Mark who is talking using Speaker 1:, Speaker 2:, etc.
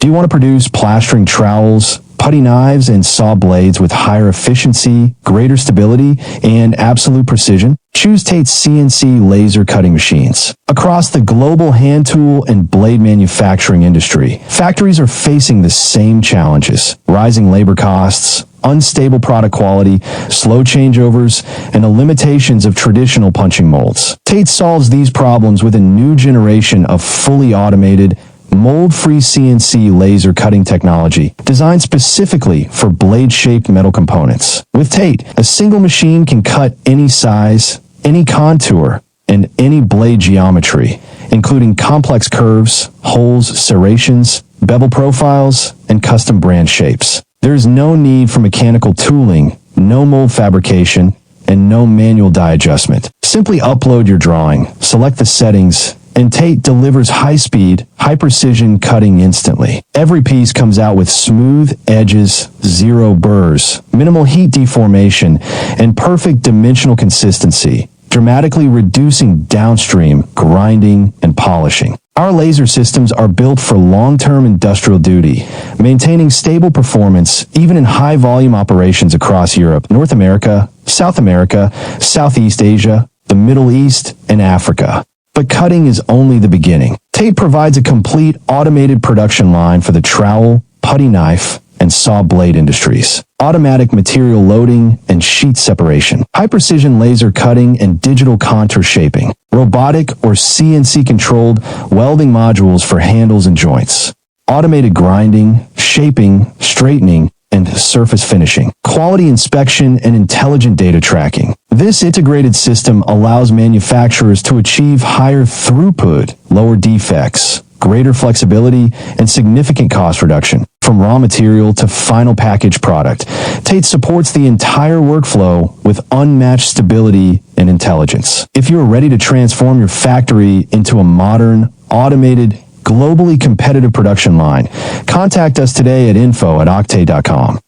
Speaker 1: Do you want to produce plastering trowels, putty knives, and saw blades with higher efficiency, greater stability, and absolute precision? Choose TATE's CNC laser cutting machines. Across the global hand tool and blade manufacturing industry, factories are facing the same challenges: rising labor costs, unstable product quality, slow changeovers, and the limitations of traditional punching molds. TATE solves these problems with a new generation of fully automated, mold-free CNC laser cutting technology designed specifically for blade-shaped metal components. With TATE, a single machine can cut any size, any contour, and any blade geometry, including complex curves, holes, serrations, bevel profiles, and custom brand shapes. There is no need for mechanical tooling, no mold fabrication, and no manual die adjustment. Simply upload your drawing, select the settings, and TATE delivers high-speed, high-precision cutting instantly. Every piece comes out with smooth edges, zero burrs, minimal heat deformation, and perfect dimensional consistency, dramatically reducing downstream grinding and polishing. Our laser systems are built for long-term industrial duty, maintaining stable performance even in high-volume operations across Europe, North America, South America, Southeast Asia, the Middle East, and Africa. But cutting is only the beginning. TATE provides a complete automated production line for the trowel, putty knife, and saw blade industries. Automatic material loading and sheet separation. High-precision laser cutting and digital contour shaping. Robotic or CNC-controlled welding modules for handles and joints. Automated grinding, shaping, straightening, and surface finishing. Quality inspection and intelligent data tracking. This integrated system allows manufacturers to achieve higher throughput, lower defects, greater flexibility, and significant cost reduction. From raw material to final packaged product, TATE supports the entire workflow with unmatched stability and intelligence. If you are ready to transform your factory into a modern, automated, globally competitive production line, contact us today at info@octane.com.